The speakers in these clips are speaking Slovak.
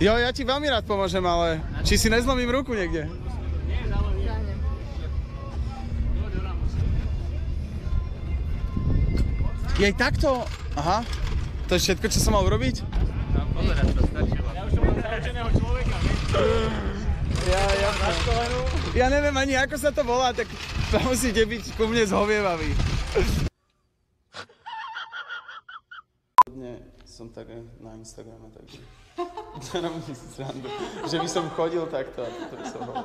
Jo, ja ti veľmi rád pomôžem, ale či si nezlomím ruku niekde? Jej takto? Aha. To je všetko, čo som mal urobiť? Ja už som mám naučeného človeka, Ja neviem ani, ako sa to volá, tak to musíte byť ku mne zhovievaví. Som tak na Instagrame, takže nerobím si srandu, že by som chodil takto a toto by som bol.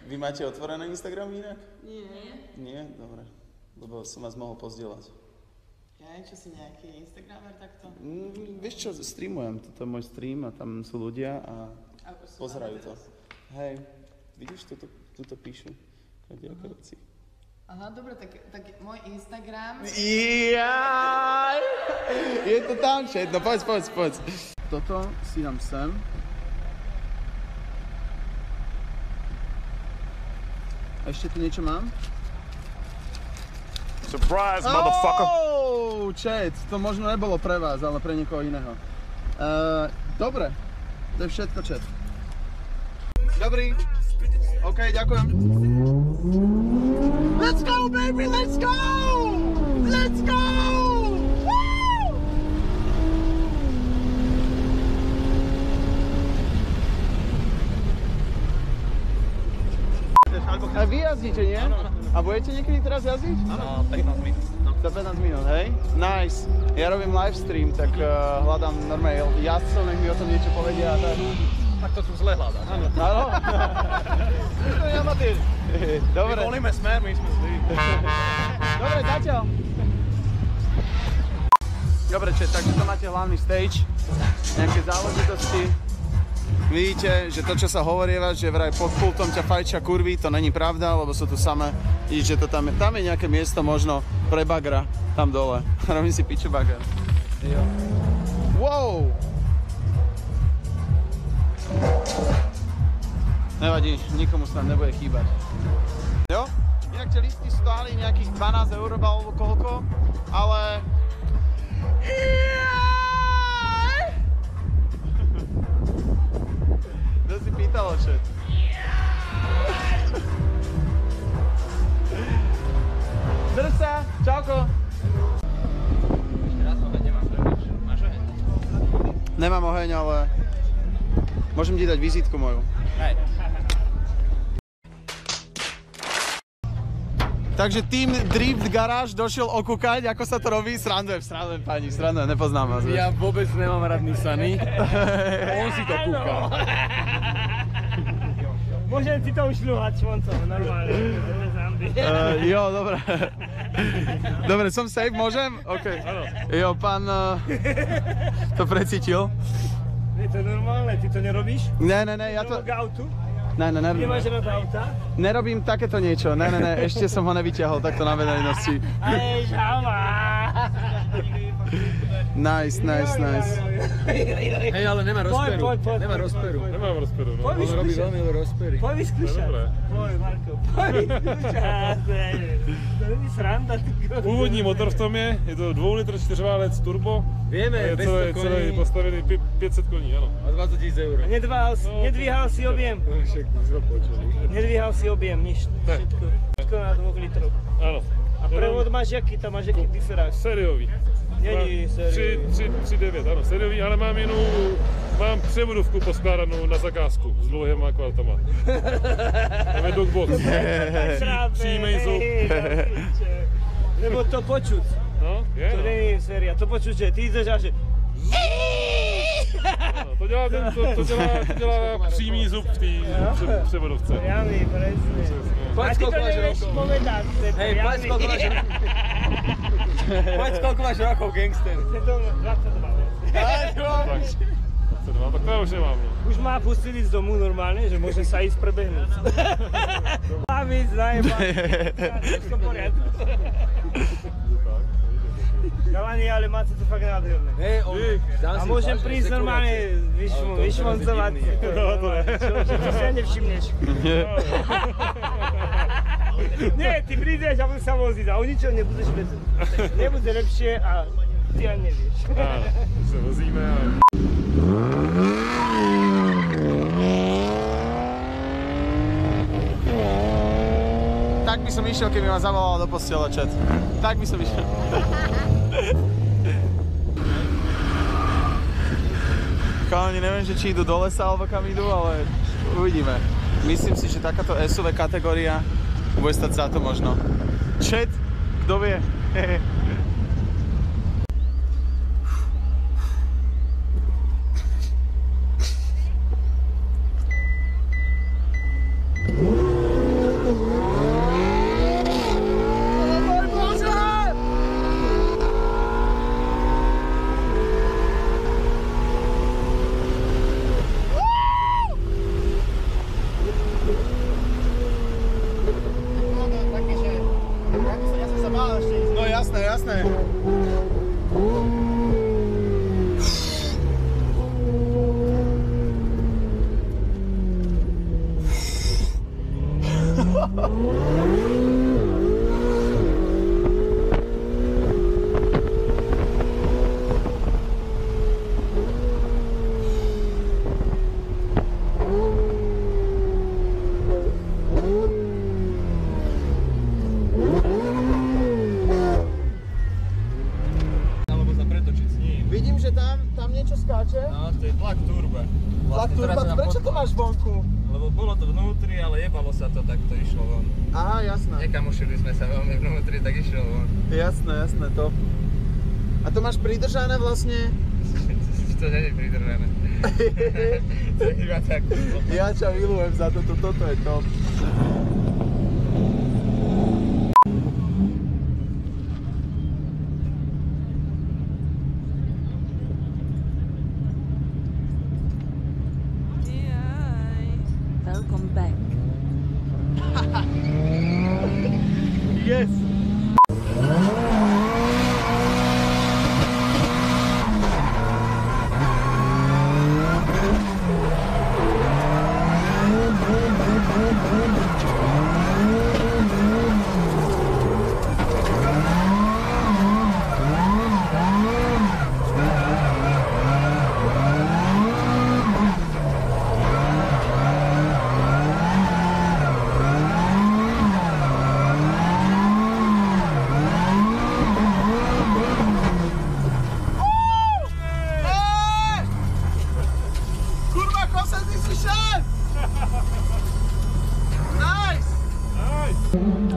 Vy máte otvorené Instagram inak? Nie. Nie? Dobre, lebo som vás mohol pozdieľať. Ja, čo si nejaký Instagramer takto? Vieš čo, streamujem, toto je môj stream a tam sú ľudia a pozerajú to. Hej, vidíš, tuto píšu kadejaké veci. Aha, dobre, tak môj Instagram... Jaj! Je to tam všetno, poď. Toto si dám sem. Ešte tu niečo mám? Surprise, motherfucker! Oh, chat, to možno nebolo pre vás, ale pre niekoho iného. Dobre, to je všetko, chat. Dobrý. OK, ďakujem. Let's go, baby, let's go! Let's go! Woo! A vy jazdíte, nie? A budete niekedy teraz jazdiť? Áno, 15 minút. Za 15 minút, hej? Nice. Ja robím livestream, tak hľadám normálne jazdcov, nech mi o tom niečo povedia. Tak to tu zle hľadáš. Áno? To je amatér. Dobre. My volíme Smer, my sme zlí. Dobre, zatiaľ. Dobre, takže to máte hlavný stage. Nejaké záležitosti. Vidíte, že to, čo sa hovorieva, že vraj pod pultom ťa fajčia kurvy, to není pravda, lebo sú tu samé. Vidíte, že to tam je nejaké miesto možno pre bagra, tam dole. Robím si piču bager. Jo. Wow! Nevadí, nikomu sa tam nebude chýbať. Jo? Inak tie listky stáli nejakých 12 € alebo koľko, ale... Kto si pýtal očet? Drž sa, čauko. Ešte raz oheň nemáš, máš oheň? Nemám oheň, ale môžem ti dať vizitku moju. Hej. Takže tým Drift Garage došiel okúkať, ako sa to robí. Srandujem, pani, nepoznám vás. Ja vôbec nemám rád Nissany. On si to kúka. Môžem si to ušľúhať švoncom, normálne. Jo, dobre. Dobre, som safe, môžem? OK. Jo, pán to precítil. Je to normálne, ty to nerobíš? Ne, ja to... K autu? Ne. Nemáš rád auta? Nerobím takéto niečo, ne, ešte som ho nevyťahol takto na verejnosti. Ej, žalma! Nice. Hej, ale nemá rozperu. Poď. Nemá rozperu. Nemám rozperu, no. Poď On robí veľmi rozpery. Poď vyskúšať. Dobre. Poď, Marko, poď vyskúšať. To není sranda, ty kokos. Původní motor v tom je to 2 litr 4válec turbo. Vieme, Je 500 celý koní postavený 500 koní, áno. a 20 000 €. Nedvíhal si objem. Však si to počul. Nedvíhal si objem, nič. Všetko na 2 litroch. Áno. A prevod máš jaký? Tam máš jaký diferák? Sériový. Není sériový. 3.9, áno, sériový, ale mám převodovku poskládanou na zakázku s dlouhýma kvaltama. Tam je dogbox. Přímej zub. Lebo to počuť. No, je, To no. není séria. To počuť, že ty ideš a že... No, to dělá přímý zub v té převodovce. Ja mi, presne. A ty to nevieš povedať. Hej, povedz, koľko máš rokov. Povedz, koľko máš rokov, gangster. Je to 22. Tak to ja už nemám. No. Už má pustiť ísť domu normálne, že môže sa ísť prebehnúť. Mám ísť, najebať. Všetko v poriadku. Kalani, ale máte to fakt nádherné. Hej, A môžem prísť normálne vyšmoncovať. Čo si ja nevšimneš. Nie, ty prídeš a budeš sa voziť a o ničom nebudeš vedieť. Nebude lepšie a ty ani nevieš. Áno, sa vozíme a... Tak by som išiel, keby ma zavolala do postela, chat. Tak by som išiel. Chalani, neviem, že či idú do lesa, alebo kam idú, ale uvidíme. Myslím si, že takáto SUV kategória bude stať za to možno. Chat, kto vie? No jasné, jasné. Vidím, že tam niečo skáče. No, to je tlak turba. Tlak turba, prečo to máš vonku? Lebo bolo to vnútri, ale jebalo sa to, tak to išlo von. Aha, jasné. Nekamošili sme sa veľmi vnútri, tak išlo von. Jasné, top. A to máš pridržané vlastne? To nie je pridržané. To je iba tak. Ja ťa milujem za toto, toto je top. Welcome back. Yes!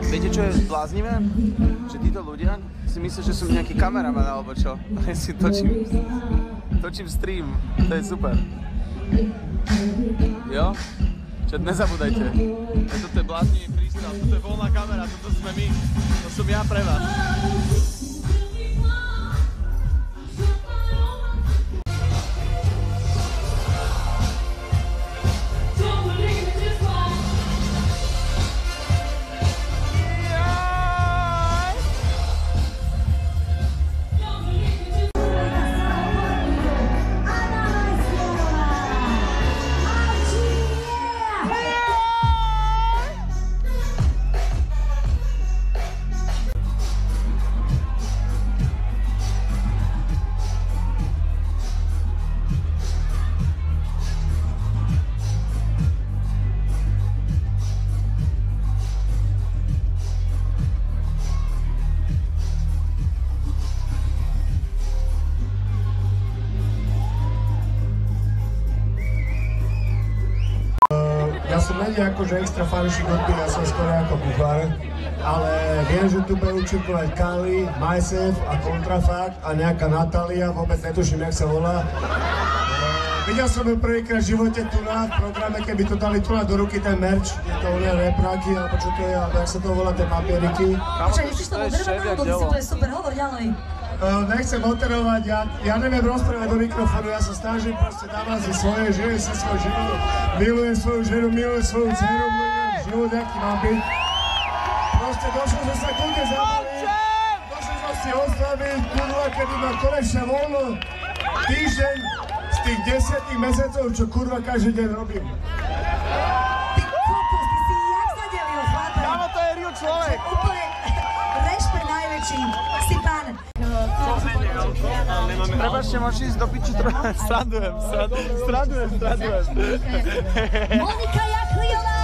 Viete, čo je bláznivé? Že títo ľudia si myslia, že som nejaký kameraman alebo čo. Ja si točím stream, to je super. Jo? Čo nezabúdajte. Toto je bláznivý prístrel, toto je voľná kamera, toto sme my, to som ja pre vás. Ja som není akože extra fanúšik hudby, ja som skôr ako kuchár, ale viem, že tu bude účinkovať Kali, Myself a Kontrafakt a nejaká Natália, vôbec netuším, jak sa volá. Videl som ju prvýkrát v živote tu na programe, keby to dali tu na do ruky ten merch, je to oné repráky, alebo čo to je, alebo jak sa to volá, tie papieriky. Počkaj, nechceš to moderovať, alebo si to je super, hovor ďalej. Nechcem moderovať, ja neviem rozprávať do mikrofónu, ja sa snažím proste dávať si svoje, žijem si svoju ženu, milujem svoju ženu, milujem svoju dceru, milujem život, aký mám byť. Proste došlo som sa kľudne zabaviť, došlo som si oslaviť, kurva, kedy mám konečne voľno, týždeň z tých 10 mesiacov, čo kurva každý deň robím. Ty kokos, ty si jak zadelil, chlape. Kámo, to je real človek. Úplne rešpekt najväčší, si pán. Prepačte, môžeš ísť do piči trochu. Strandujem. Monika Jakliová!